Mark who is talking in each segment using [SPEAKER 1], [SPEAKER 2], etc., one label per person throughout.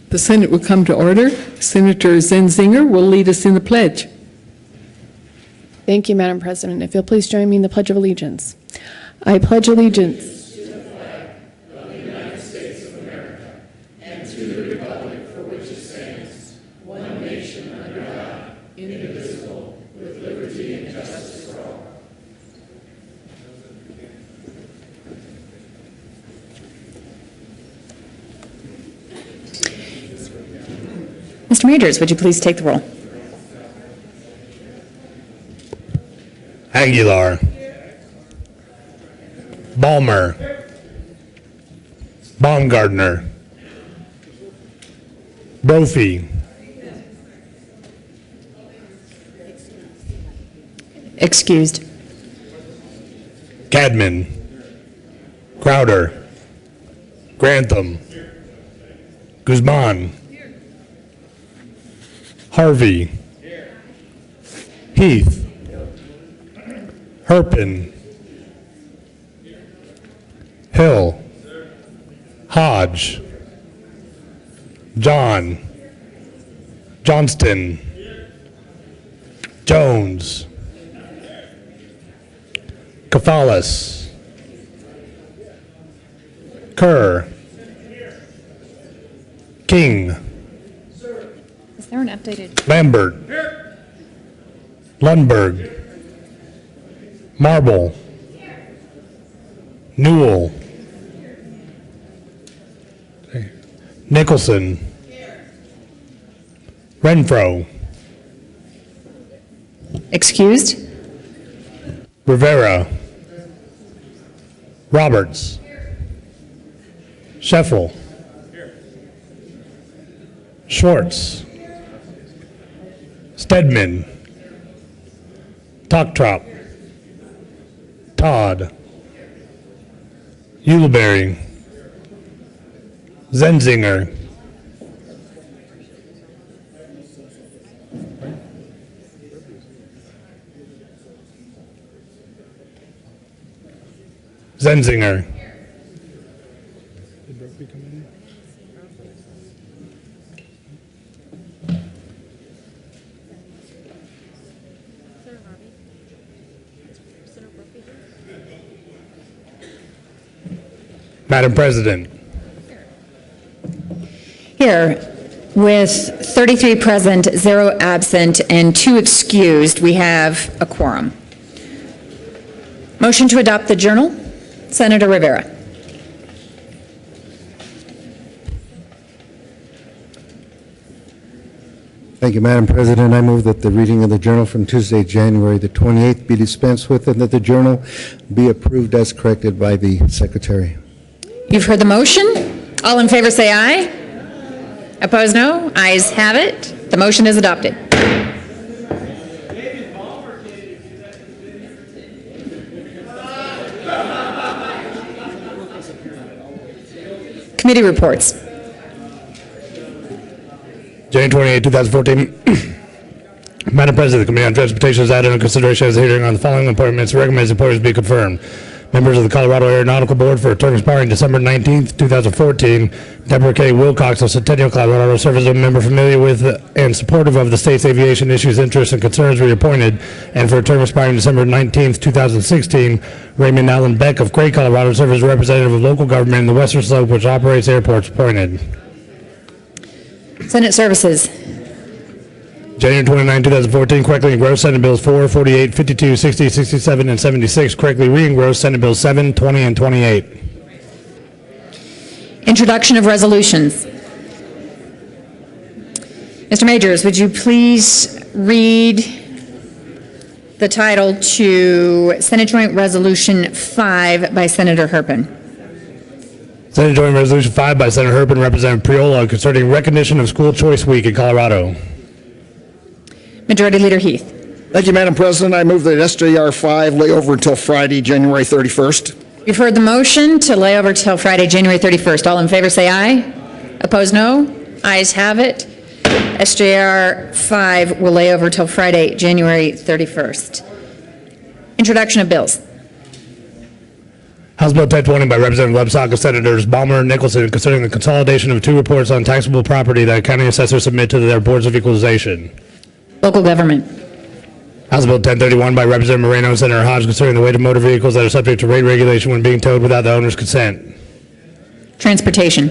[SPEAKER 1] The Senate will come to order. Senator Zenzinger will lead us in the pledge.
[SPEAKER 2] Thank you, Madam President. If you'll please join me in the Pledge of Allegiance. I pledge allegiance
[SPEAKER 3] Mr. Majors, would you please take the roll?
[SPEAKER 4] Aguilar. Balmer. Baumgartner. Brophy.
[SPEAKER 3] Excused.
[SPEAKER 4] Cadman. Crowder. Grantham. Guzman. Harvey. Heath. Herpin. Hill. Hodge. John. Johnston. Jones. Cathalis. Kerr. King.
[SPEAKER 3] Is there an updated?
[SPEAKER 4] Lambert. Lundberg. Marble. Newell. Nicholson. Renfro.
[SPEAKER 3] Excused.
[SPEAKER 4] Rivera. Roberts. Scheffel. Schwartz. Stedman. Tocktrop. Todd. Uleberry. Zenzinger. Zenzinger. Madam President.
[SPEAKER 3] Here, with 33 present, 0 absent, and 2 excused, we have a quorum. Motion to adopt the journal. Senator Rivera.
[SPEAKER 5] Thank you, Madam President. I move that the reading of the journal from Tuesday, January the 28th be dispensed with and that the journal be approved as corrected by the Secretary.
[SPEAKER 3] You've heard the motion. All in favor say aye. Opposed, no. Ayes have it. The motion is adopted. Committee reports.
[SPEAKER 4] January 28, 2014. Madam President, the Committee on Transportation has added under consideration as a hearing on the following appointments. Recommends the appointments be confirmed. Members of the Colorado Aeronautical Board for a term expiring December 19th, 2014. Deborah K. Wilcox of Centennial, Colorado, serves as a member familiar with and supportive of the state's aviation issues, interests, and concerns reappointed. And for a term expiring December 19th, 2016, Raymond Allen Beck of Gray, Colorado, serves as a representative of local government in the Western Slope, which operates airports, appointed.
[SPEAKER 3] Senate Services.
[SPEAKER 4] January 29, 2014, correctly engrossed Senate Bills 4, 48, 52, 60, 67, and 76. Correctly re-engrossed Senate Bills 7, 20, and 28.
[SPEAKER 3] Introduction of resolutions. Mr. Majors, would you please read the title to Senate Joint Resolution 5 by Senator Herpin?
[SPEAKER 4] Senate Joint Resolution 5 by Senator Herpin, Representative Priola, concerning recognition of School Choice Week in Colorado.
[SPEAKER 3] Majority Leader Heath.
[SPEAKER 6] Thank you, Madam President. I move that SJR 5 lay over until Friday, January 31st.
[SPEAKER 3] You've heard the motion to lay over till Friday, January 31st. All in favor say aye. Opposed, no. Ayes have it. SJR 5 will lay over till Friday, January 31st. Introduction of bills.
[SPEAKER 4] House Bill 1020 by Representative Lebsack of Senators Balmer and Nicholson concerning the consolidation of 2 reports on taxable property that county assessors submit to their boards of equalization.
[SPEAKER 3] Local government.
[SPEAKER 4] House Bill 1031 by Representative Moreno and Senator Hodge concerning the weight of motor vehicles that are subject to rate regulation when being towed without the owner's consent.
[SPEAKER 3] Transportation.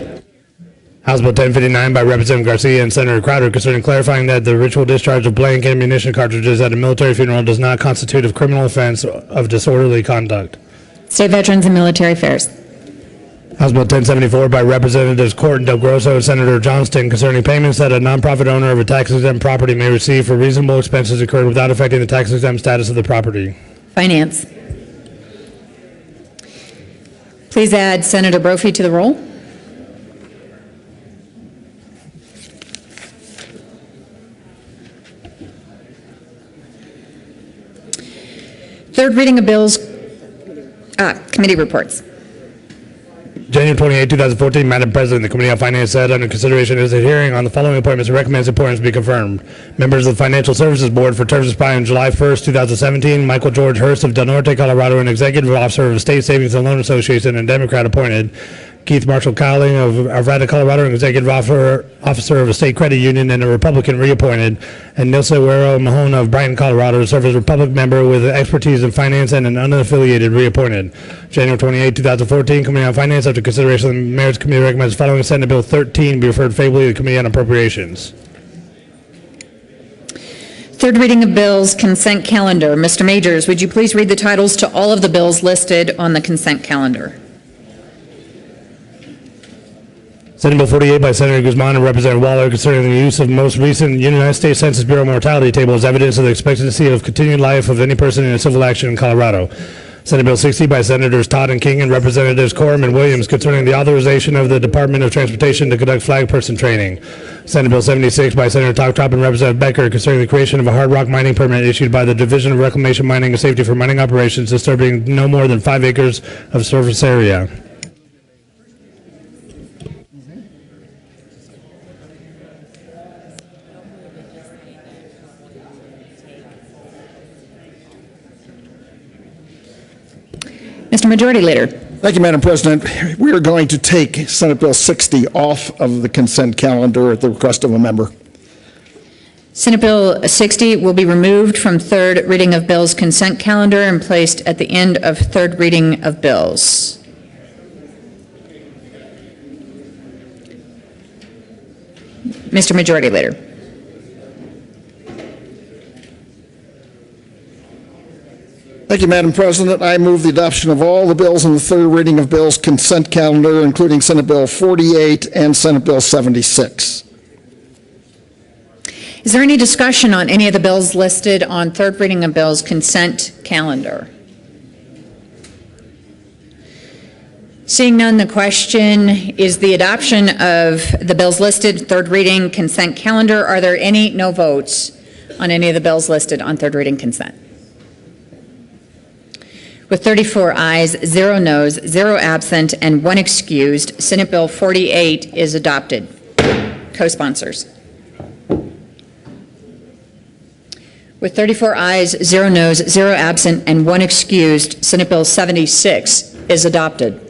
[SPEAKER 4] House Bill 1059 by Representative Garcia and Senator Crowder concerning clarifying that the ritual discharge of blank ammunition cartridges at a military funeral does not constitute a criminal offense of disorderly conduct.
[SPEAKER 3] State Veterans and Military Affairs.
[SPEAKER 4] House Bill 1074 by Representatives Court and Del Grosso and Senator Johnston concerning payments that a nonprofit owner of a tax-exempt property may receive for reasonable expenses incurred without affecting the tax-exempt status of the property.
[SPEAKER 3] Finance. Please add Senator Brophy to the roll. Third reading of bills. Committee reports.
[SPEAKER 4] January 28, 2014, Madam President, the Committee on Finance said, under consideration is a hearing on the following appointments and recommends appointments be confirmed. Members of the Financial Services Board for terms expiring July 1st, 2017, Michael George Hurst of Del Norte, Colorado, and Executive Officer of State Savings and Loan Association and Democrat appointed. Keith Marshall Cowling of Arvada, Colorado, and Executive Officer of a State Credit Union and a Republican reappointed. And Nilsa Guerrero Mahone of Brighton, Colorado, to serve as a Republican member with expertise in finance and an unaffiliated reappointed. January 28, 2014, Committee on Finance, after consideration of the Mayor's Committee recommends following Senate Bill 13 be referred favorably to the Committee on Appropriations.
[SPEAKER 3] Third reading of bills, consent calendar. Mr. Majors, would you please read the titles to all of the bills listed on the consent calendar?
[SPEAKER 4] Senate Bill 48 by Senator Guzman and Representative Waller concerning the use of most recent United States Census Bureau mortality table as evidence of the expectancy of continued life of any person in a civil action in Colorado. Senate Bill 60 by Senators Todd and King and Representatives Corum and Williams concerning the authorization of the Department of Transportation to conduct flag person training. Senate Bill 76 by Senator Toptrop and Representative Becker concerning the creation of a hard rock mining permit issued by the Division of Reclamation, Mining, and Safety for mining operations disturbing no more than 5 acres of surface area.
[SPEAKER 3] Mr. Majority Leader.
[SPEAKER 6] Thank you, Madam President. We are going to take Senate Bill 60 off of the consent calendar at the request of a member.
[SPEAKER 3] Senate Bill 60 will be removed from third reading of bills consent calendar and placed at the end of third reading of bills. Mr. Majority Leader.
[SPEAKER 6] Thank you, Madam President. I move the adoption of all the bills in the third reading of bills consent calendar, including Senate Bill 48 and Senate Bill 76.
[SPEAKER 3] Is there any discussion on any of the bills listed on third reading of bills consent calendar? Seeing none, the question is the adoption of the bills listed third reading consent calendar. Are there any no votes on any of the bills listed on third reading consent? With 34 ayes, 0 noes, 0 absent, and 1 excused, Senate Bill 48 is adopted. Co-sponsors. With 34 ayes, 0 noes, 0 absent, and 1 excused, Senate Bill 76 is adopted.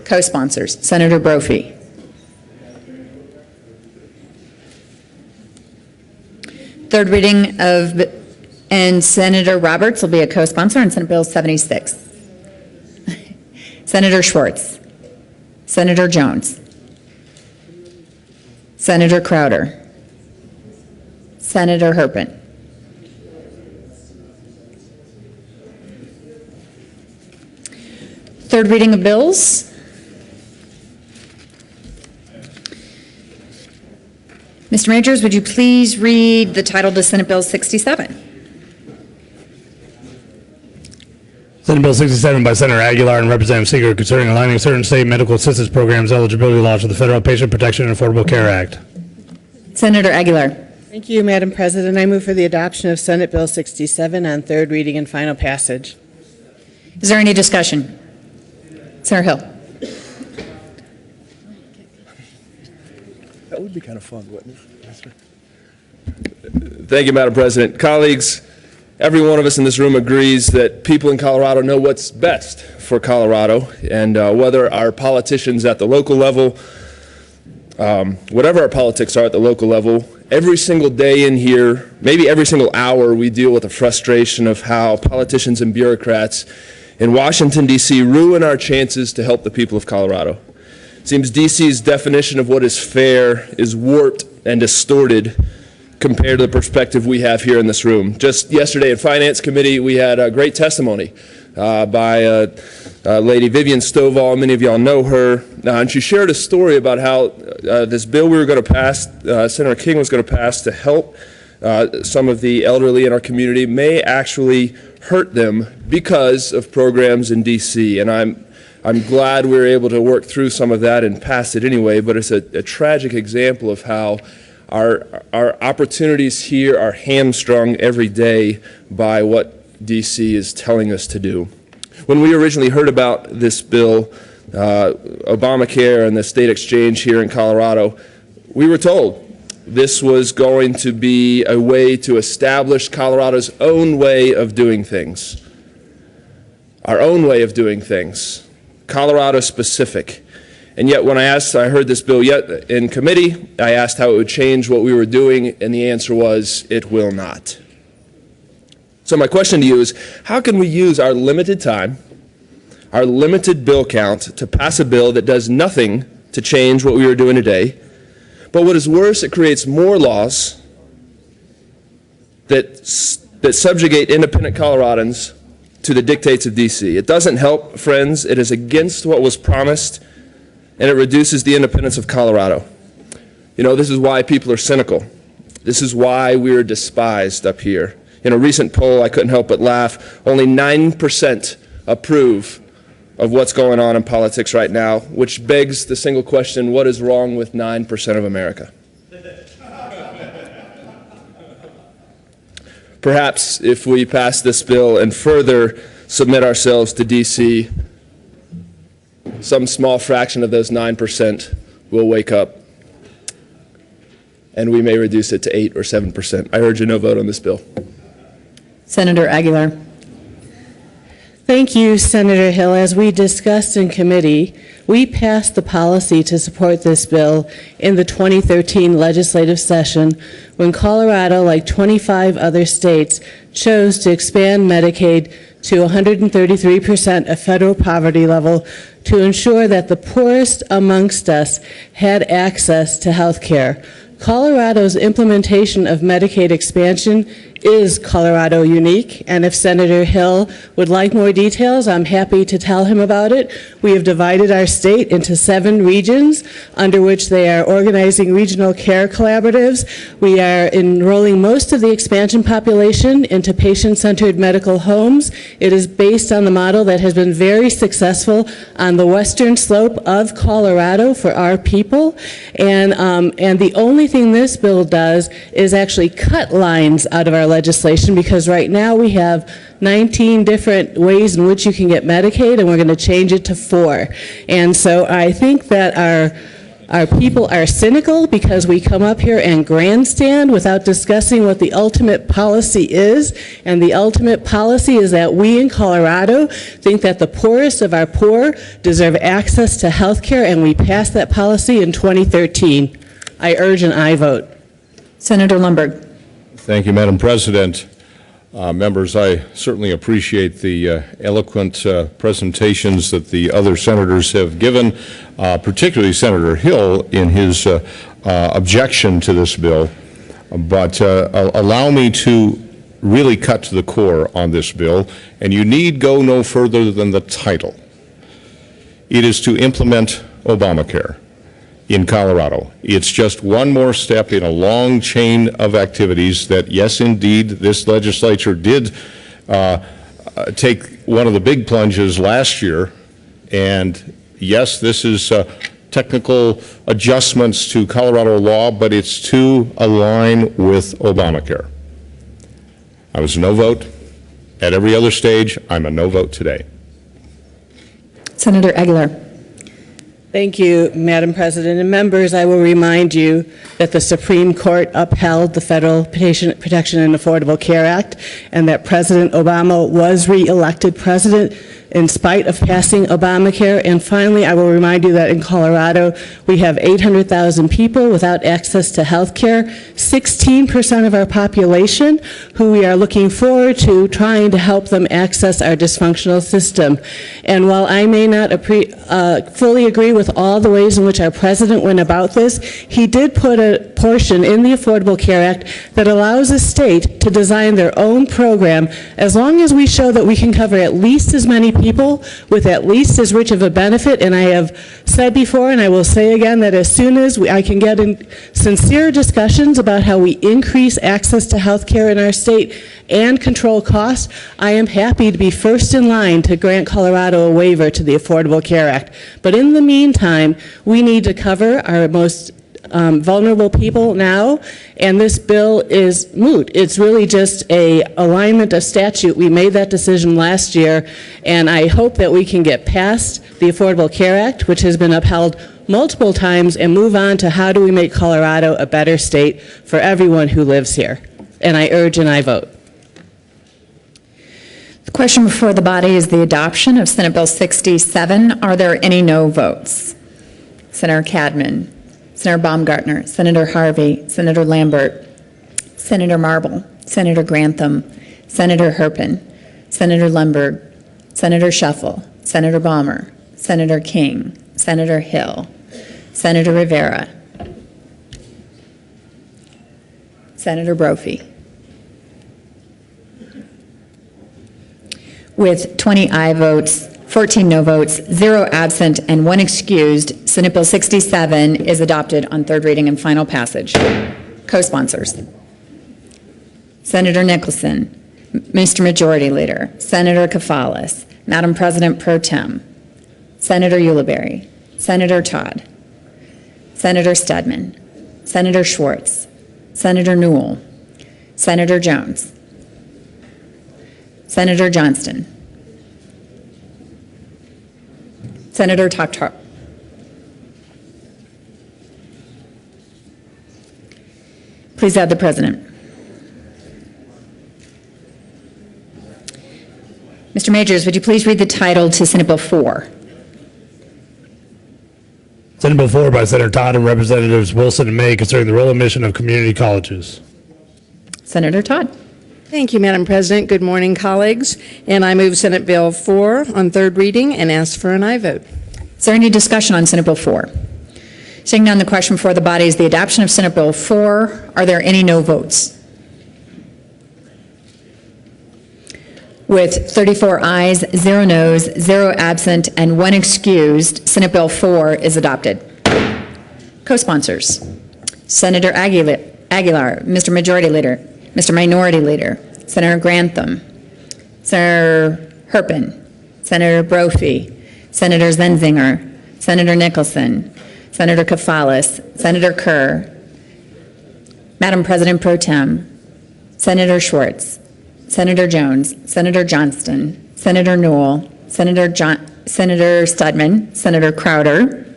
[SPEAKER 3] Co-sponsors. Senator Brophy. Third reading of, and Senator Roberts will be a co-sponsor on Senate Bill 76. Senator Schwartz. Senator Jones. Senator Crowder. Senator Herpin. Third reading of bills. Mr. Majors, would you please read the title to Senate Bill 67?
[SPEAKER 4] Senate Bill 67 by Senator Aguilar and Representative Seeger concerning aligning certain state medical assistance programs eligibility laws with the Federal Patient Protection and Affordable Care Act.
[SPEAKER 3] Senator Aguilar.
[SPEAKER 7] Thank you, Madam President. I move for the adoption of Senate Bill 67 on third reading and final passage.
[SPEAKER 3] Is there any discussion? Senator Hill.
[SPEAKER 8] That would be kind of fun, wouldn't it? Thank you, Madam President. Colleagues, every one of us in this room agrees that people in Colorado know what's best for Colorado, and whether our politicians at the local level, whatever our politics are at the local level, every single day in here, maybe every single hour, we deal with the frustration of how politicians and bureaucrats in Washington, D.C. ruin our chances to help the people of Colorado. It seems D.C.'s definition of what is fair is warped and distorted compared to the perspective we have here in this room. Just yesterday at Finance Committee, we had a great testimony by Lady Vivian Stovall. Many of y'all know her. And she shared a story about how this bill we were going to pass, Senator King was going to pass to help some of the elderly in our community, may actually hurt them because of programs in D.C. And I'm glad we were able to work through some of that and pass it anyway, but it's a tragic example of how our opportunities here are hamstrung every day by what D.C. is telling us to do. When we originally heard about this bill, Obamacare and the state exchange here in Colorado, we were told this was going to be a way to establish Colorado's own way of doing things. Our own way of doing things, Colorado specific. And yet when I heard this bill yet in committee, I asked how it would change what we were doing, and the answer was, it will not. So my question to you is, how can we use our limited time, our limited bill count, to pass a bill that does nothing to change what we are doing today, but what is worse, it creates more laws that subjugate independent Coloradans to the dictates of D.C. It doesn't help, friends. It is against what was promised, and it reduces the independence of Colorado. You know, this is why people are cynical. This is why we are despised up here. In a recent poll, I couldn't help but laugh. Only 9% approve of what's going on in politics right now, which begs the single question, what is wrong with 9% of America? Perhaps if we pass this bill and further submit ourselves to D.C., some small fraction of those 9% will wake up, and we may reduce it to 8 or 7%. I urge a no vote on this bill.
[SPEAKER 3] Senator Aguilar.
[SPEAKER 7] Thank you, Senator Hill. As we discussed in committee, we passed the policy to support this bill in the 2013 legislative session when Colorado, like 25 other states, chose to expand Medicaid to 133% of federal poverty level to ensure that the poorest amongst us had access to health care. Colorado's implementation of Medicaid expansion is Colorado unique, and if Senator Hill would like more details, I'm happy to tell him about it. We have divided our state into 7 regions under which they are organizing regional care collaboratives. We are enrolling most of the expansion population into patient-centered medical homes. It is based on the model that has been very successful on the western slope of Colorado for our people, and the only thing this bill does is actually cut lines out of our legislation, because right now we have 19 different ways in which you can get Medicaid, and we're going to change it to 4. And so I think that our people are cynical because we come up here and grandstand without discussing what the ultimate policy is. And the ultimate policy is that we in Colorado think that the poorest of our poor deserve access to health care, and we passed that policy in 2013. I urge an aye vote.
[SPEAKER 3] Senator Lundberg.
[SPEAKER 9] Thank you, Madam President. Members, I certainly appreciate the eloquent presentations that the other senators have given, particularly Senator Hill in his objection to this bill. But allow me to really cut to the core on this bill, and you need go no further than the title. It is to implement Obamacare in Colorado. It's just one more step in a long chain of activities that, yes, indeed, this legislature did take one of the big plunges last year. And yes, this is technical adjustments to Colorado law, but it's to align with Obamacare. I was a no vote at every other stage. I'm a no vote today.
[SPEAKER 3] Senator Aguilar.
[SPEAKER 7] Thank you, Madam President. And members, I will remind you that the Supreme Court upheld the Federal Protection and Affordable Care Act, and that President Obama was re-elected president in spite of passing Obamacare. And finally, I will remind you that in Colorado, we have 800,000 people without access to health care, 16% of our population who we are looking forward to trying to help them access our dysfunctional system. And while I may not fully agree with all the ways in which our president went about this, he did put a portion in the Affordable Care Act that allows a state to design their own program as long as we show that we can cover at least as many people with at least as rich of a benefit. And I have said before, and I will say again, that as soon as I can get in sincere discussions about how we increase access to health care in our state and control costs, I am happy to be first in line to grant Colorado a waiver to the Affordable Care Act. But in the meantime, we need to cover our most vulnerable people now, and this bill is moot. It's really just a alignment of statute. We made that decision last year, and I hope that we can get past the Affordable Care Act, which has been upheld multiple times, and move on to how do we make Colorado a better state for everyone who lives here. And I urge and I vote.
[SPEAKER 3] The question before the body is the adoption of Senate Bill 67. Are there any no votes? Senator Cadman, Senator Baumgartner, Senator Harvey, Senator Lambert, Senator Marble, Senator Grantham, Senator Herpin, Senator Lundberg, Senator Shuffle, Senator Balmer, Senator King, Senator Hill, Senator Rivera, Senator Brophy. With 20 aye votes, 14 no votes, 0 absent, and 1 excused, Senate Bill 67 is adopted on third reading and final passage. Co-sponsors: Senator Nicholson, Mr. Majority Leader, Senator Kafalis, Madam President Pro Tem, Senator Ulibarri, Senator Todd, Senator Stedman, Senator Schwartz, Senator Newell, Senator Jones, Senator Johnston, Senator Taktar. Please add the President. Mr. Majors, would you please read the title to Senate Bill 4?
[SPEAKER 4] Senate Bill 4 by Senator Todd and Representatives Wilson and May concerning the role and mission of community colleges.
[SPEAKER 3] Senator Todd.
[SPEAKER 10] Thank you, Madam President. Good morning, colleagues. And I move Senate Bill 4 on third reading and ask for an aye vote.
[SPEAKER 3] Is there any discussion on Senate Bill 4? Seeing none, the question before the body is the adoption of Senate Bill 4. Are there any no votes? With 34 ayes, 0 noes, 0 absent, and 1 excused, Senate Bill 4 is adopted. Co-sponsors: Senator Aguilar, Mr. Majority Leader, Mr. Minority Leader, Senator Grantham, Senator Herpin, Senator Brophy, Senator Zenzinger, Senator Nicholson, Senator Kafalis, Senator Kerr, Madam President Pro Tem, Senator Schwartz, Senator Jones, Senator Johnston, Senator Newell, Senator Stedman, Senator Crowder,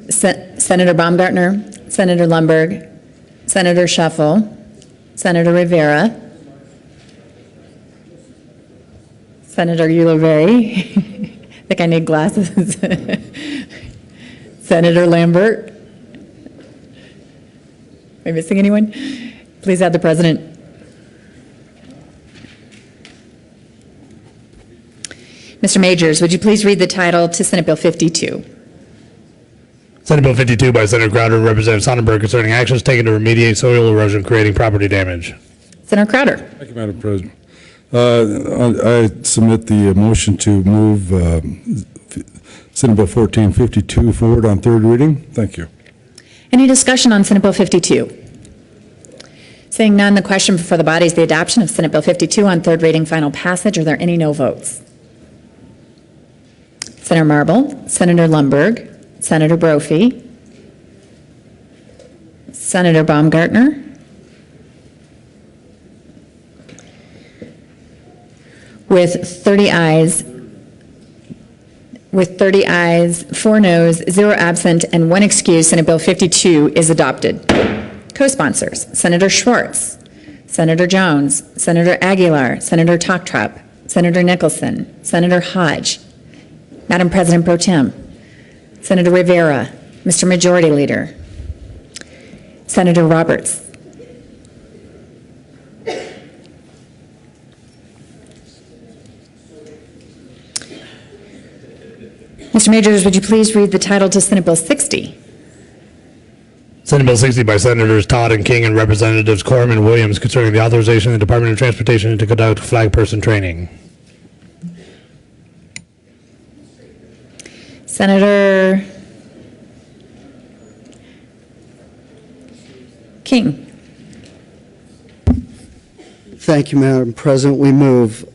[SPEAKER 3] Senator Baumgartner, Senator Lundberg, Senator Shuffle, Senator Rivera, Senator Ulibarri, I think I need glasses, Senator Lambert. Am I missing anyone? Please add the President. Mr. Majors, would you please read the title to Senate Bill 52?
[SPEAKER 4] Senate Bill 52 by Senator Crowder and Representative Sonnenberg concerning actions taken to remediate soil erosion creating property damage.
[SPEAKER 3] Senator Crowder.
[SPEAKER 11] Thank you, Madam President. I submit the motion to move Senate Bill 1452 forward on third reading. Thank you.
[SPEAKER 3] Any discussion on Senate Bill 52? Seeing none, the question before the body is the adoption of Senate Bill 52 on third reading, final passage. Are there any no votes? Senator Marble, Senator Lundberg, Senator Brophy, Senator Baumgartner, with 30 ayes, With 30 ayes, 4 noes, 0 absent, and 1 excused, Senate Bill 52 is adopted. Co-sponsors, Senator Schwartz, Senator Jones, Senator Aguilar, Senator Toktrop, Senator Nicholson, Senator Hodge, Madam President Pro Tem, Senator Rivera, Mr. Majority Leader, Senator Roberts. Mr. Majors, would you please read the title to Senate Bill 60?
[SPEAKER 4] Senate Bill 60 by Senators Todd and King and Representatives Corman and Williams concerning the authorization of the Department of Transportation to conduct flag person training.
[SPEAKER 3] Senator King.
[SPEAKER 12] Thank you, Madam President. We move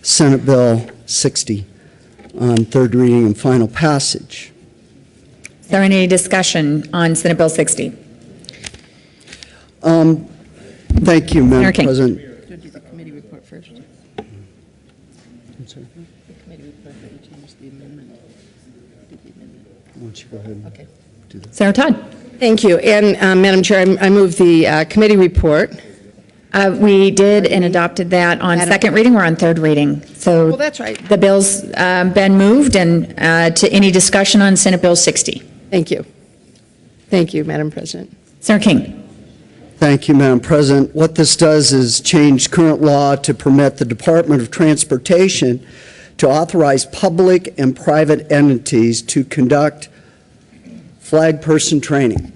[SPEAKER 12] Senate Bill 60 on third reading and final passage.
[SPEAKER 3] Is there any discussion on Senate Bill 60?
[SPEAKER 12] Thank you, Madam
[SPEAKER 3] King.
[SPEAKER 12] President.
[SPEAKER 1] Do the committee report first.
[SPEAKER 12] I'm sorry.
[SPEAKER 1] The committee report, but you changed the amendment.
[SPEAKER 12] Why don't you go ahead and
[SPEAKER 1] Okay.
[SPEAKER 12] do that?
[SPEAKER 3] Senator Todd.
[SPEAKER 10] Thank you. And Madam Chair, I move the committee report.
[SPEAKER 3] We did and adopted that on second reading. We're on third reading. So
[SPEAKER 10] Well, that's right.
[SPEAKER 3] the bill's been moved, and to any discussion on Senate Bill 60.
[SPEAKER 10] Thank you. Thank you, Madam President.
[SPEAKER 3] Senator King.
[SPEAKER 12] Thank you, Madam President. What this does is change current law to permit the Department of Transportation to authorize public and private entities to conduct flag person training.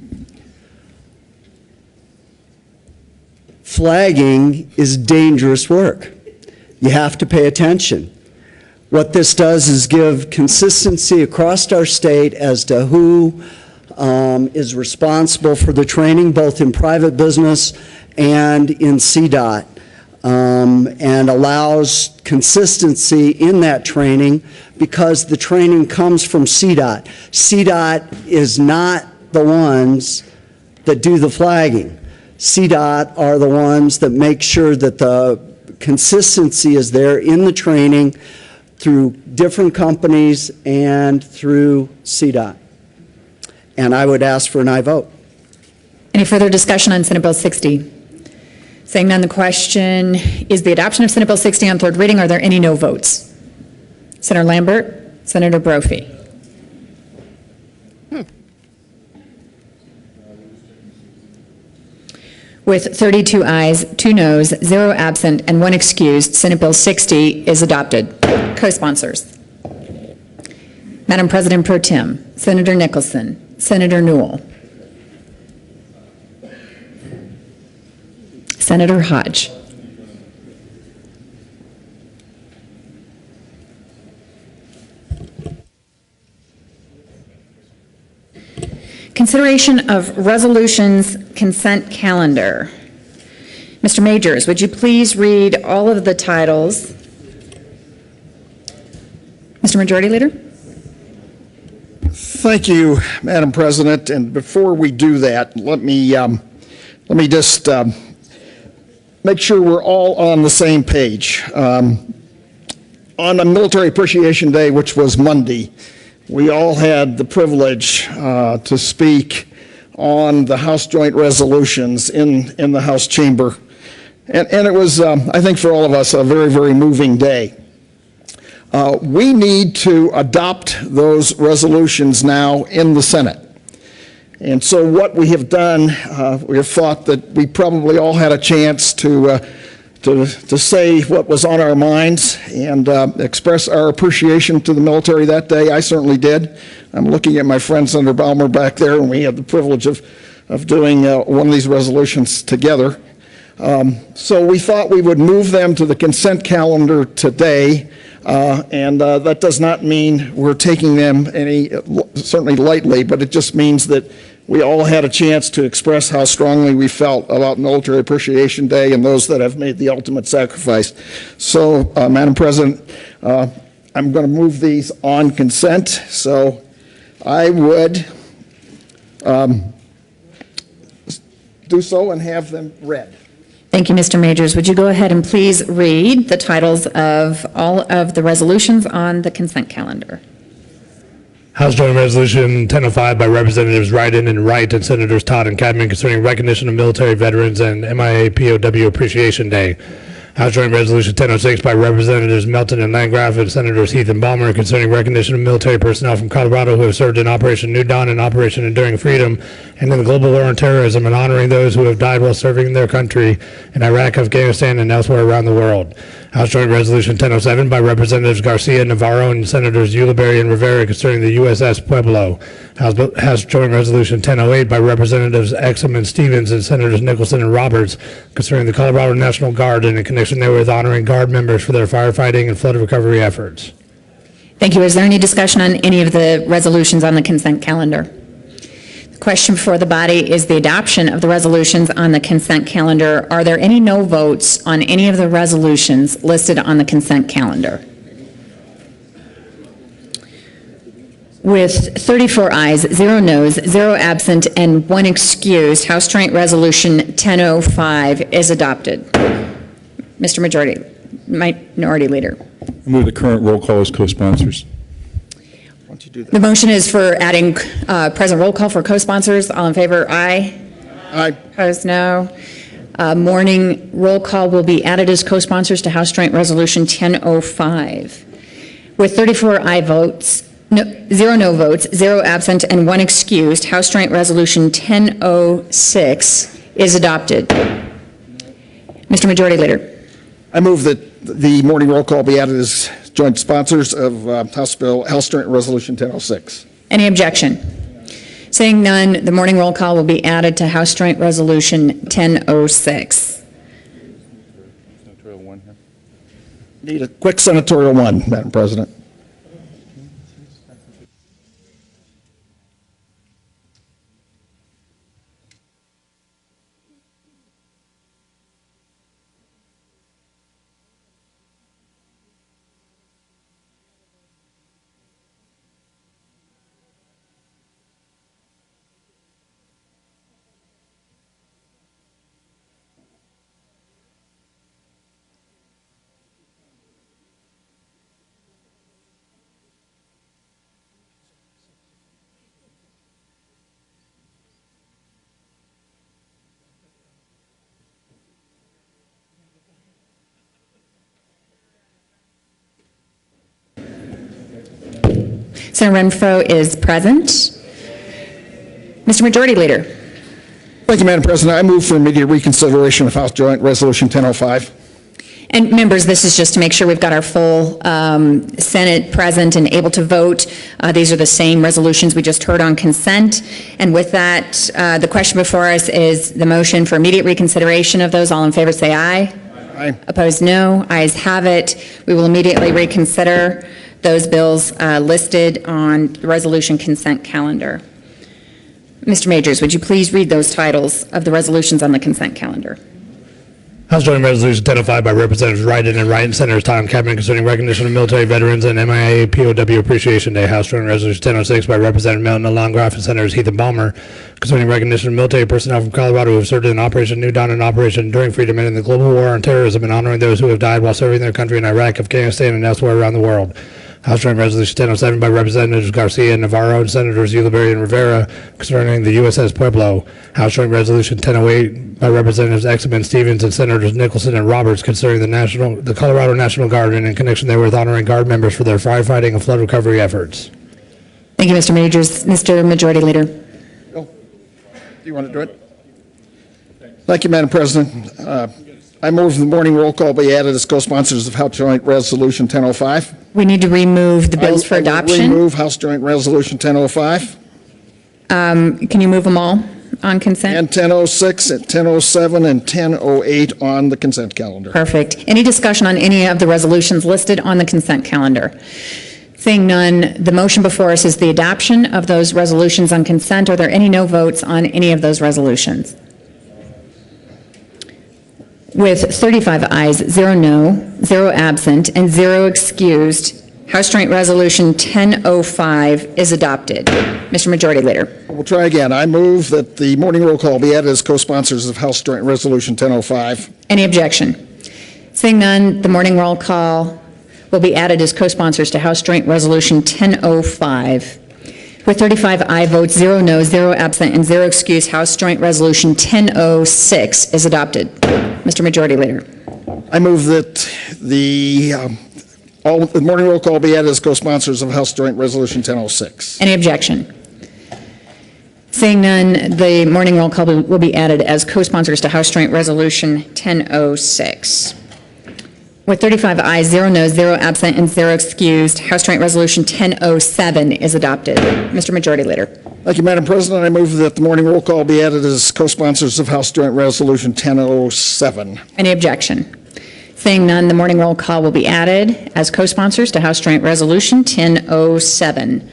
[SPEAKER 12] Flagging is dangerous work. You have to pay attention. What this does is give consistency across our state as to who is responsible for the training, both in private business and in CDOT, and allows consistency in that training because the training comes from CDOT. CDOT is not the ones that do the flagging. CDOT are the ones that make sure that the consistency is there in the training through different companies and through CDOT. And I would ask for an aye vote.
[SPEAKER 3] Any further discussion on Senate Bill 60? Saying none, the question is the adoption of Senate Bill 60 on third reading. Are there any no votes? Senator Lambert, Senator Brophy. With 32 ayes, 2 noes, 0 absent, and 1 excused, Senate Bill 60 is adopted. Co-sponsors. Madam President Pro Tem, Senator Nicholson, Senator Newell, Senator Hodge, consideration of resolutions consent calendar. Mr. Majors, would you please read all of the titles? Mr. Majority Leader?
[SPEAKER 6] Thank you, Madam President. And before we do that, let me just make sure we're all on the same page. On a Military Appreciation Day, which was Monday, we all had the privilege to speak on the House Joint Resolutions in the House chamber. And it was, I think for all of us, a very, very moving day. We need to adopt those resolutions now in the Senate. And so what we have done, we have thought that we probably all had a chance to say what was on our minds and express our appreciation to the military that day. I certainly did. I'm looking at my friend Senator Balmer back there, and we had the privilege of doing one of these resolutions together. So we thought we would move them to the consent calendar today, and that does not mean we're taking them certainly lightly, but it just means that we all had a chance to express how strongly we felt about Military Appreciation Day and those that have made the ultimate sacrifice. So, Madam President, I'm going to move these on consent. So I would do so and have them read.
[SPEAKER 3] Thank you, Mr. Majors. Would you go ahead and please read the titles of all of the resolutions on the consent calendar?
[SPEAKER 4] House Joint Resolution 1005 by Representatives Wyden and Wright and Senators Todd and Cadman concerning recognition of military veterans and MIA POW Appreciation Day. House Joint Resolution 1006 by Representatives Melton and Landgraf and Senators Heath and Balmer concerning recognition of military personnel from Colorado who have served in Operation New Dawn and Operation Enduring Freedom and in the global war on terrorism, and honoring those who have died while serving their country in Iraq, Afghanistan, and elsewhere around the world. House Joint Resolution 1007 by Representatives Garcia, Navarro, and Senators Ulibarri and Rivera concerning the USS Pueblo. House Joint Resolution 1008 by Representatives Exum and Stevens and Senators Nicholson and Roberts concerning the Colorado National Guard and in connection therewith honoring Guard members for their firefighting and flood recovery efforts.
[SPEAKER 3] Thank you. Is there any discussion on any of the resolutions on the consent calendar? The question before the body is the adoption of the resolutions on the consent calendar. Are there any no votes on any of the resolutions listed on the consent calendar? With 34 ayes, 0 noes, 0 absent, and 1 excused, House Joint Resolution 1005 is adopted. Mr. Minority Leader.
[SPEAKER 11] I move the current roll call as co-sponsors.
[SPEAKER 3] The motion is for adding present roll call for co-sponsors. All in favor, aye.
[SPEAKER 6] Aye.
[SPEAKER 3] Opposed, no. Morning roll call will be added as co-sponsors to House Joint Resolution 1005. With 34 aye votes, 0 no votes, 0 absent, and 1 excused, House Joint Resolution 1006 is adopted. Mr. Majority Leader.
[SPEAKER 6] I move that the morning roll call be added as joint sponsors of House Joint Resolution 1006.
[SPEAKER 3] Any objection? Seeing none, the morning roll call will be added to House Joint Resolution 1006.
[SPEAKER 6] Need a quick senatorial one, Madam President.
[SPEAKER 3] Senator Renfro is present. Mr. Majority Leader.
[SPEAKER 6] Thank you, Madam President. I move for immediate reconsideration of House Joint Resolution 1005.
[SPEAKER 3] And members, this is just to make sure we've got our full Senate present and able to vote. These are the same resolutions we just heard on consent. And with that, the question before us is the motion for immediate reconsideration of those. All in favor say aye.
[SPEAKER 6] Aye.
[SPEAKER 3] Opposed, no. Ayes have it. We will immediately reconsider those bills listed on the resolution consent calendar. Mr. Majors, would you please read those titles of the resolutions on the consent calendar?
[SPEAKER 4] House Joint Resolution 1005 by Representatives Wyden and Wright and Senators Todd and Cadman concerning recognition of military veterans and MIA POW Appreciation Day. House Joint Resolution 1006 by Representative Melton and Landgraf and Senators Heath and Balmer concerning recognition of military personnel from Colorado who have served in Operation New Dawn and Operation Enduring Freedom and in the global war on terrorism, and honoring those who have died while serving their country in Iraq, Afghanistan, and elsewhere around the world. House Joint Resolution 1007 by Representatives Garcia, Navarro, and Senators Ulibarri and Rivera concerning the USS Pueblo. House Joint Resolution 1008 by Representatives Exum and Stevens and Senators Nicholson and Roberts concerning the Colorado National Guard and in connection therewith honoring Guard members for their firefighting and flood recovery efforts.
[SPEAKER 3] Thank you, Mr. Majors. Mr. Majority Leader.
[SPEAKER 6] Bill, do you want to do it? Thank you, Madam President. I move the morning roll call be added as co-sponsors of House Joint Resolution 1005.
[SPEAKER 3] We need to remove the bills for adoption.
[SPEAKER 6] Remove House Joint Resolution 1005.
[SPEAKER 3] Can you move them all on consent?
[SPEAKER 6] And 1006, and 1007, and 1008 on the consent calendar.
[SPEAKER 3] Perfect. Any discussion on any of the resolutions listed on the consent calendar? Seeing none, the motion before us is the adoption of those resolutions on consent. Are there any no votes on any of those resolutions? With 35 ayes, 0 no, 0 absent, and 0 excused, House Joint Resolution 1005 is adopted. Mr. Majority Leader.
[SPEAKER 6] We'll try again. I move that the morning roll call be added as co-sponsors of House Joint Resolution 1005.
[SPEAKER 3] Any objection? Seeing none, the morning roll call will be added as co-sponsors to House Joint Resolution 1005. With 35 aye votes, 0 no, 0 absent, and 0 excused, House Joint Resolution 1006 is adopted. Mr. Majority Leader.
[SPEAKER 6] I move that the morning roll call be added as co-sponsors of House Joint Resolution 1006.
[SPEAKER 3] Any objection? Seeing none, the morning roll call will be added as co-sponsors to House Joint Resolution 1006. With 35 ayes, 0 noes, 0 absent, and 0 excused, House Joint Resolution 1007 is adopted. Mr. Majority Leader.
[SPEAKER 6] Thank you, Madam President. I move that the morning roll call be added as co-sponsors of House Joint Resolution 1007.
[SPEAKER 3] Any objection? Seeing none, the morning roll call will be added as co-sponsors to House Joint Resolution 1007.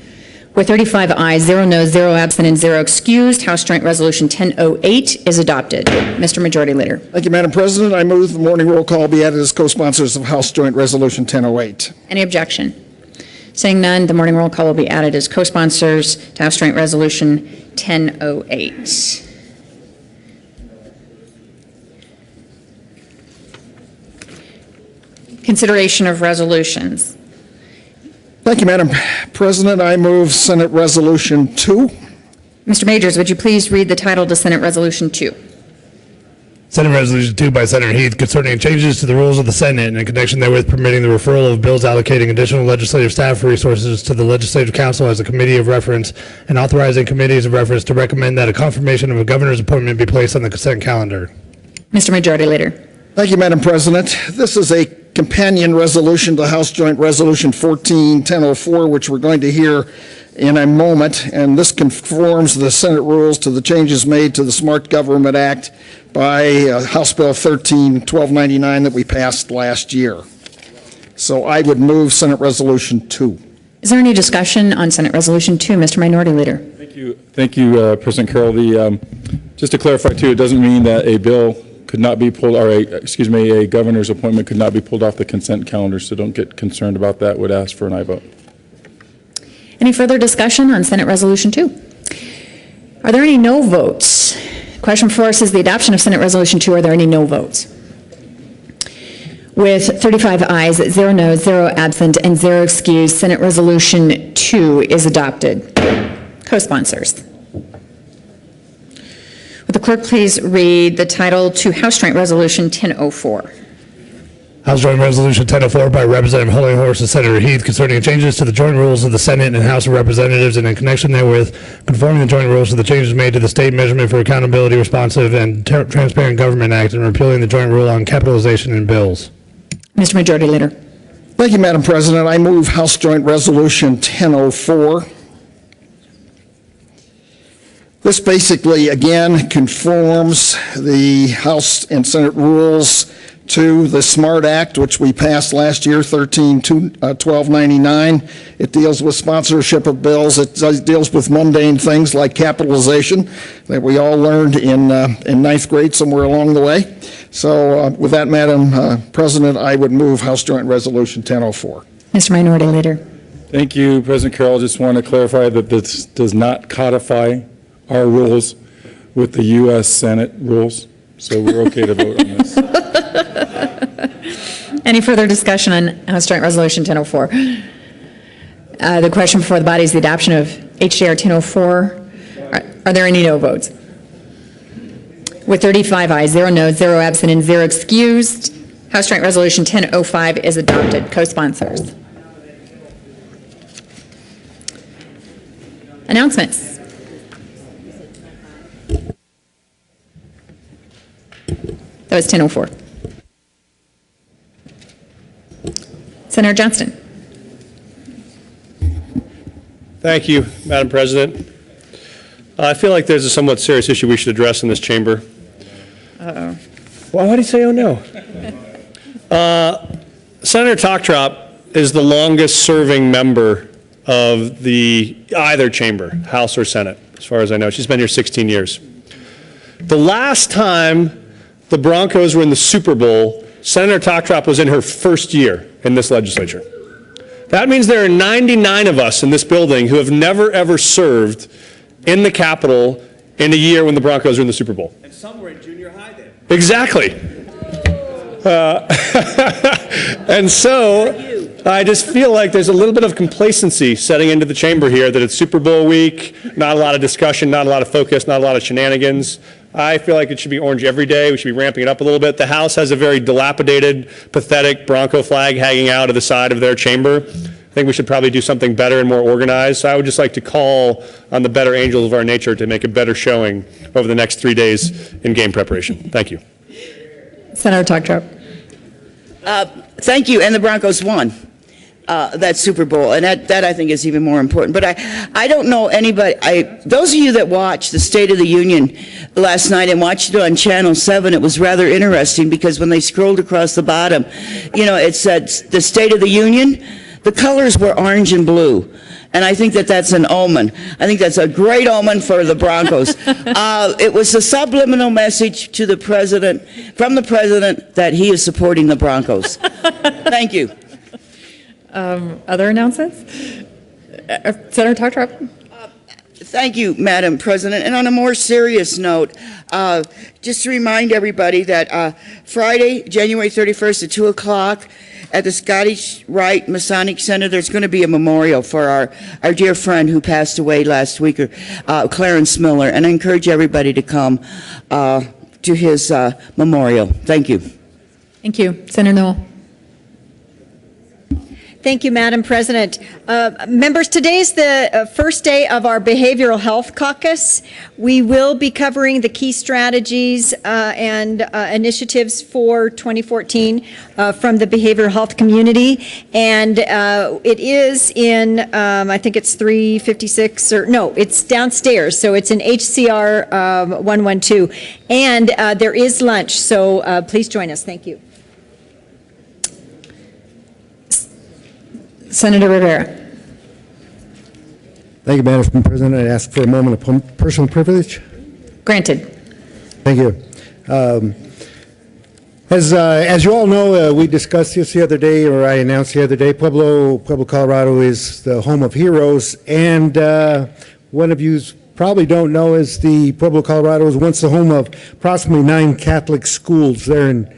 [SPEAKER 3] With 35 ayes, 0 noes, 0 absent, and 0 excused, House Joint Resolution 1008 is adopted. Mr. Majority Leader.
[SPEAKER 6] Thank you, Madam President. I move the morning roll call be added as co-sponsors of House Joint Resolution 1008.
[SPEAKER 3] Any objection? Seeing none, the morning roll call will be added as co-sponsors to House Joint Resolution 1008. Consideration of resolutions.
[SPEAKER 6] Thank you, Madam President. I move Senate Resolution 2.
[SPEAKER 3] Mr. Majors, would you please read the title to Senate Resolution 2?
[SPEAKER 4] Senate Resolution 2 by Senator Heath concerning changes to the rules of the Senate and in connection therewith permitting the referral of bills allocating additional legislative staff resources to the Legislative Council as a committee of reference and authorizing committees of reference to recommend that a confirmation of a governor's appointment be placed on the consent calendar.
[SPEAKER 3] Mr. Majority Leader.
[SPEAKER 6] Thank you, Madam President. This is a companion resolution to House Joint Resolution 14-1004, which we're going to hear in a moment, and this conforms the Senate rules to the changes made to the Smart Government Act by House Bill 13-1299 that we passed last year. So I would move Senate Resolution 2.
[SPEAKER 3] Is there any discussion on Senate Resolution 2, Mr. Minority Leader?
[SPEAKER 11] Thank you, President Carroll. Just to clarify, too, it doesn't mean that a bill could not be pulled, or a governor's appointment could not be pulled off the consent calendar, so don't get concerned about that. Would ask for an aye vote.
[SPEAKER 3] Any further discussion on Senate Resolution 2? Are there any no votes? Question before us is the adoption of Senate Resolution 2. Are there any no votes? With 35 ayes, 0 noes, 0 absent, and 0 excused, Senate Resolution 2 is adopted. Co-sponsors. Would the clerk please read the title to House Joint Resolution 1004?
[SPEAKER 4] House Joint Resolution 1004 by Representative Hollinghorst and Senator Heath concerning changes to the joint rules of the Senate and House of Representatives and in connection therewith conforming the joint rules to the changes made to the State Measurement for Accountability, Responsive, and Transparent Government Act and repealing the joint rule on capitalization in bills.
[SPEAKER 3] Mr. Majority Leader.
[SPEAKER 6] Thank you, Madam President. I move House Joint Resolution 1004. This basically, again, conforms the House and Senate rules to the SMART Act, which we passed last year, 13-1299. It deals with sponsorship of bills. It deals with mundane things like capitalization that we all learned in ninth grade somewhere along the way. So with that, Madam President, I would move House Joint Resolution 1004.
[SPEAKER 3] Mr. Minority Leader.
[SPEAKER 11] Thank you, President Carroll. I just want to clarify that this does not codify our rules with the U.S. Senate rules, so we're okay to vote on this.
[SPEAKER 3] Any further discussion on House Joint Resolution 1004? The question before the body is the adoption of HJR 1004. Are there any no votes? With 35 ayes, 0 noes, 0 absent, and 0 excused, House Joint Resolution 1005 is adopted. Co-sponsors. Announcements. That was 1004. Senator Johnston.
[SPEAKER 13] Thank you, Madam President. I feel like there's a somewhat serious issue we should address in this chamber.
[SPEAKER 3] Uh-oh.
[SPEAKER 13] Well, why do you say, oh no? Senator Toktrop is the longest serving member of either chamber, House or Senate, as far as I know. She's been here 16 years. The last time the Broncos were in the Super Bowl, Senator Toktrop was in her first year in this legislature. That means there are 99 of us in this building who have never, ever served in the Capitol in a year when the Broncos were in the Super Bowl.
[SPEAKER 14] And some were in junior high then.
[SPEAKER 13] Exactly. And so I just feel like there's a little bit of complacency setting into the chamber here, that it's Super Bowl week, not a lot of discussion, not a lot of focus, not a lot of shenanigans. I feel like it should be orange every day. We should be ramping it up a little bit. The House has a very dilapidated, pathetic Bronco flag hanging out of the side of their chamber. I think we should probably do something better and more organized. So I would just like to call on the better angels of our nature to make a better showing over the next 3 days in game preparation. Thank you.
[SPEAKER 3] Senator Togtrop.
[SPEAKER 14] Thank you, and the Broncos won that Super Bowl, and that I think is even more important. But I don't know anybody, those of you that watched the State of the Union last night and watched it on Channel 7, it was rather interesting because when they scrolled across the bottom, you know, it said the State of the Union, the colors were orange and blue. And I think that that's an omen. I think that's a great omen for the Broncos. It was a subliminal message to the president, from the president, that he is supporting the Broncos. Thank you.
[SPEAKER 3] Other announcements? Senator Togtrop.
[SPEAKER 14] Thank you, Madam President. And on a more serious note, just to remind everybody that Friday, January 31st at 2 o'clock, at the Scottish Rite Masonic Center, there's going to be a memorial for our dear friend who passed away last week, Clarence Miller, and I encourage everybody to come to his memorial. Thank you.
[SPEAKER 3] Thank you. Senator Newell.
[SPEAKER 15] Thank you, Madam President. Members, today is the first day of our Behavioral Health Caucus. We will be covering the key strategies and initiatives for 2014 from the behavioral health community. And it is in, I think it's 356, or no, it's downstairs. So it's in HCR 112. And there is lunch, so please join us. Thank you.
[SPEAKER 3] Senator Rivera.
[SPEAKER 5] Thank you, Madam President. I ask for a moment of personal privilege.
[SPEAKER 3] Granted.
[SPEAKER 5] Thank you. As you all know, we discussed this the other day, or I announced the other day, Pueblo, Colorado is the home of heroes, and one of you probably don't know is the Pueblo, Colorado was once the home of approximately 9 Catholic schools there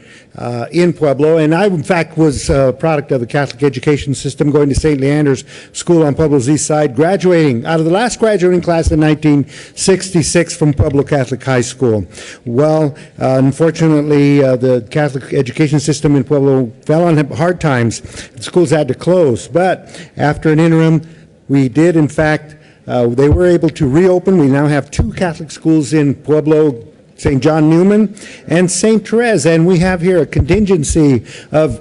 [SPEAKER 5] in Pueblo, and I, in fact, was a product of the Catholic education system, going to St. Leander's School on Pueblo's east side, graduating out of the last graduating class in 1966 from Pueblo Catholic High School. Well, unfortunately, the Catholic education system in Pueblo fell on hard times. The schools had to close, but after an interim, we did, in fact, they were able to reopen. We now have 2 Catholic schools in Pueblo, St. John Newman and St. Therese, and we have here a contingency of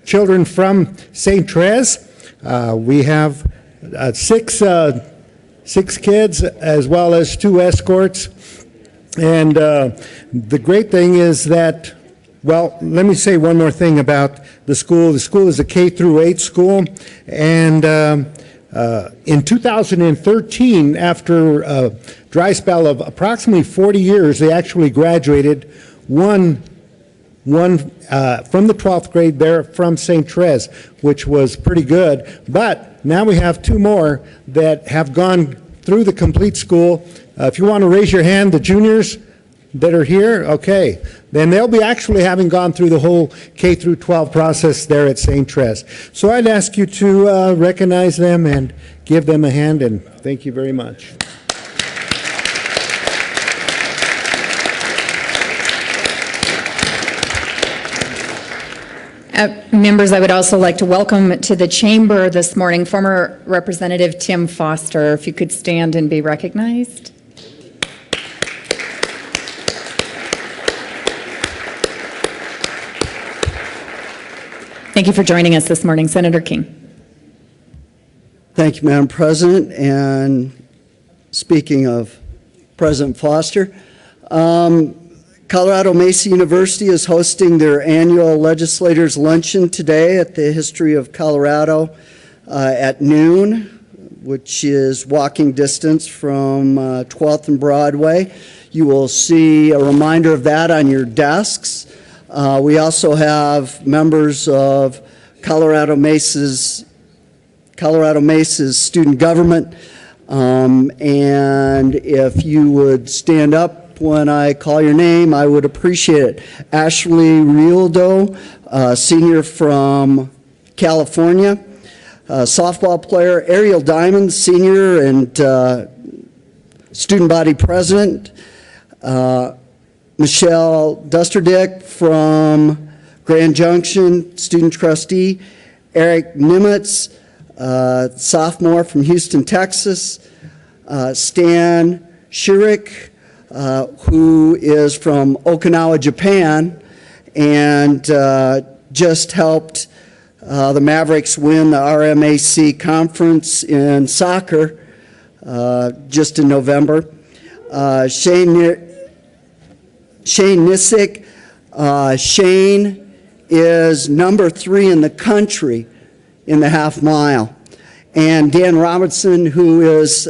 [SPEAKER 5] children from St. Therese. We have 6 kids as well as 2 escorts, and the great thing is that, well, let me say one more thing about the school. The school is a K through 8 school, and in 2013, after a dry spell of approximately 40 years, they actually graduated one from the 12th grade there from St. Therese, which was pretty good. But now we have 2 more that have gone through the complete school. If you want to raise your hand, the juniors that are here, okay. Then they'll be actually having gone through the whole K through 12 process there at St. Therese. So I'd ask you to recognize them and give them a hand, and thank you very much.
[SPEAKER 3] Members, I would also like to welcome to the chamber this morning former Representative Tim Foster. If you could stand and be recognized. Thank you for joining us this morning. Senator King.
[SPEAKER 12] Thank you, Madam President. And speaking of President Foster, Colorado Mesa University is hosting their annual Legislators Luncheon today at the History of Colorado at noon, which is walking distance from 12th and Broadway. You will see a reminder of that on your desks. We also have members of Colorado Mesa's student government, and if you would stand up when I call your name, I would appreciate it. Ashley Rialdo, senior from California. softball player, Ariel Diamond, senior and student body president, Michelle Dusterdick from Grand Junction, student trustee, Eric Nimitz, sophomore from Houston, Texas, Stan Shurik, who is from Okinawa, Japan, and just helped the Mavericks win the RMAC conference in soccer just in November. Shane Nissick. Shane is number 3 in the country in the half mile. And Dan Robinson, who is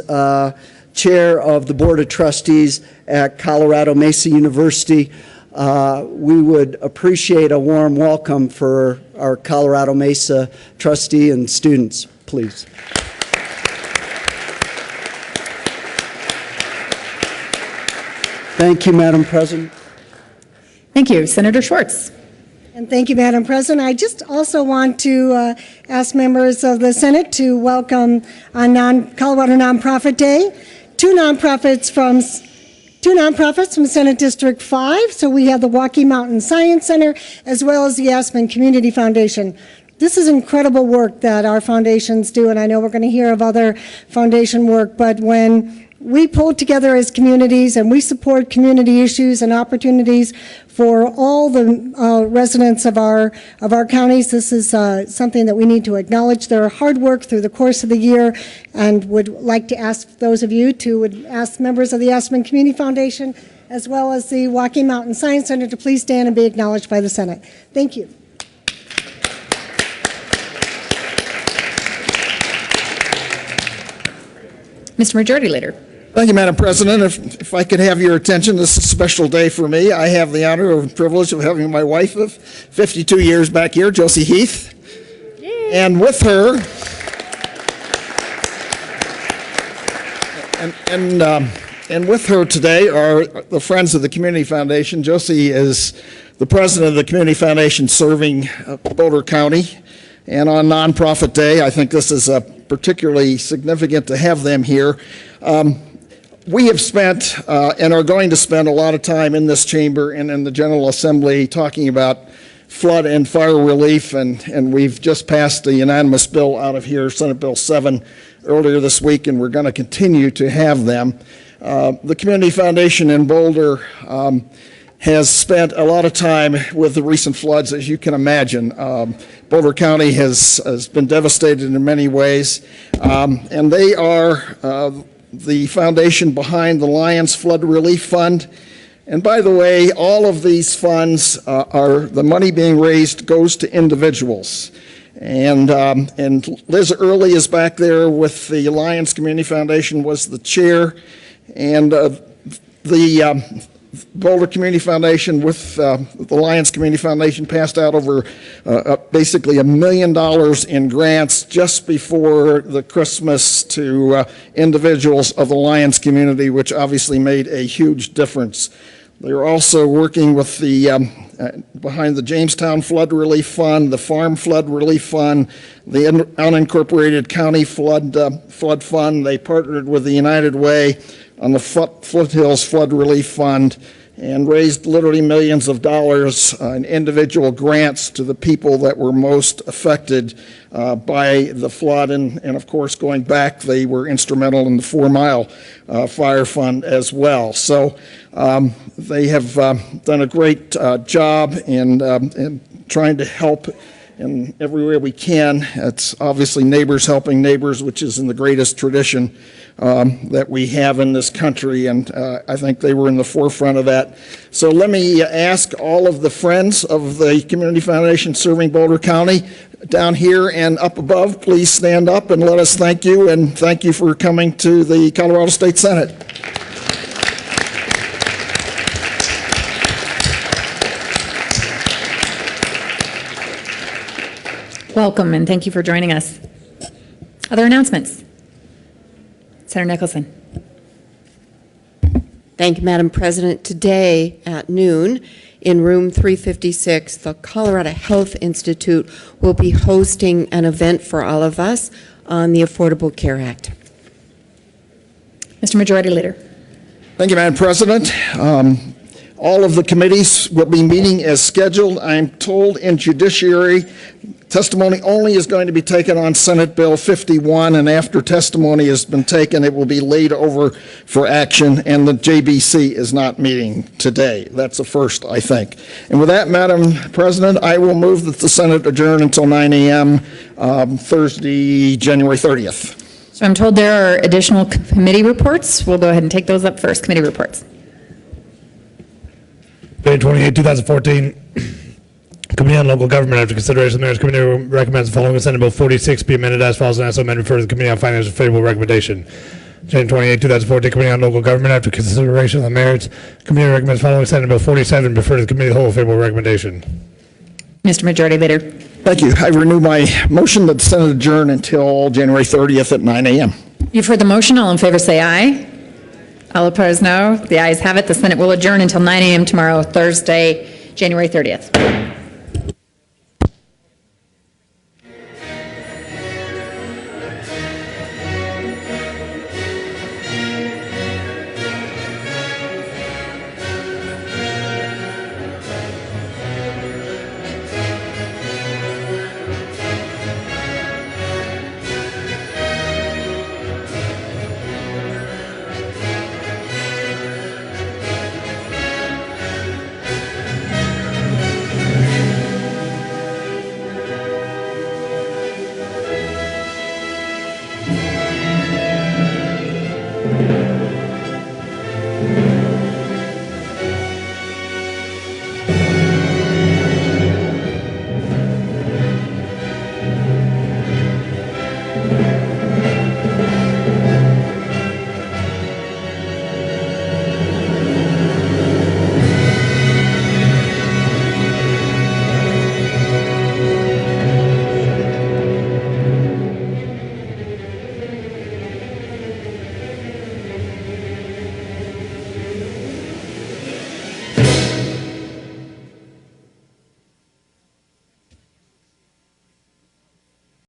[SPEAKER 12] chair of the Board of Trustees at Colorado Mesa University. We would appreciate a warm welcome for our Colorado Mesa trustee and students, please. Thank you, Madam President.
[SPEAKER 3] Thank you. Senator Schwartz.
[SPEAKER 16] And thank you, Madam President. I just also want to ask members of the Senate to welcome on Colorado Nonprofit Day two nonprofits from Senate District 5. So we have the Walkie Mountain Science Center as well as the Aspen Community Foundation. This is incredible work that our foundations do, and I know we're going to hear of other foundation work, but when we pull together as communities and we support community issues and opportunities for all the residents of our counties, this is something that we need to acknowledge their hard work through the course of the year, and would like to ask those of you to ask members of the Aspen Community Foundation as well as the Walkie Mountain Science Center to please stand and be acknowledged by the Senate. Thank you.
[SPEAKER 3] Mr. Majority Leader.
[SPEAKER 6] Thank you, Madam President. If I could have your attention, this is a special day for me. I have the honor and privilege of having my wife of 52 years back here, Josie Heath. Yay. And with her, and with her today are the Friends of the Community Foundation. Josie is the president of the Community Foundation serving Boulder County. And on Nonprofit Day, I think this is particularly significant to have them here. We have spent and are going to spend a lot of time in this chamber and in the General Assembly talking about flood and fire relief, and we've just passed a unanimous bill out of here, Senate Bill 7, earlier this week, and we're going to continue to have them. The Community Foundation in Boulder has spent a lot of time with the recent floods, as you can imagine. Boulder County has been devastated in many ways, and they are the foundation behind the Lions Flood Relief Fund. And by the way, all of these funds the money being raised goes to individuals. And Liz Early is back there with the Lions Community Foundation, was the chair, and the Boulder Community Foundation with the Lions Community Foundation passed out over basically $1 million in grants just before the Christmas to individuals of the Lions community, which obviously made a huge difference. They're also working with the behind the Jamestown Flood Relief Fund, the Farm Flood Relief Fund, the unincorporated county flood fund. They partnered with the United Way on the Foothills Flood Relief Fund and raised literally millions of dollars in individual grants to the people that were most affected by the flood. And of course, going back, they were instrumental in the 4 Mile Fire Fund as well. So they have done a great job in trying to help in every way we can. It's obviously neighbors helping neighbors, which is in the greatest tradition that we have in this country, and I think they were in the forefront of that. So let me ask all of the friends of the Community Foundation serving Boulder County down here and up above, please stand up and let us thank you, and thank you for coming to the Colorado State Senate.
[SPEAKER 3] Welcome, and thank you for joining us. Other announcements? Senator Nicholson.
[SPEAKER 17] Thank you, Madam President. Today at noon in room 356. The Colorado Health Institute will be hosting an event for all of us on the Affordable Care Act.
[SPEAKER 3] Mr. Majority Leader.
[SPEAKER 6] Thank you, Madam President. All of the committees will be meeting as scheduled. I'm told in Judiciary, testimony only is going to be taken on Senate Bill 51, and after testimony has been taken, it will be laid over for action, and the JBC is not meeting today. That's a first, I think. And with that, Madam President, I will move that the Senate adjourn until 9 a.m. Thursday, January 30th.
[SPEAKER 3] So I'm told there are additional committee reports. We'll go ahead and take those up first. Committee reports.
[SPEAKER 4] Bill 28, 2014. Committee on Local Government, after consideration, the Mayor's Committee recommends the following: Senate Bill 46 be amended as follows, and also amended for the Committee on Finance with favorable recommendation. January 28, 2014, Committee on Local Government, after consideration of the Mayor's Committee recommends the following: Senate Bill 47 be referred to the Committee of the Whole with favorable recommendation.
[SPEAKER 3] Mr. Majority Leader.
[SPEAKER 6] Thank you. I renew my motion that the Senate adjourn until January 30th at 9 a.m.
[SPEAKER 3] You've heard the motion. All in favor say aye. All opposed, no. The ayes have it. The Senate will adjourn until 9 a.m. tomorrow, Thursday, January 30th.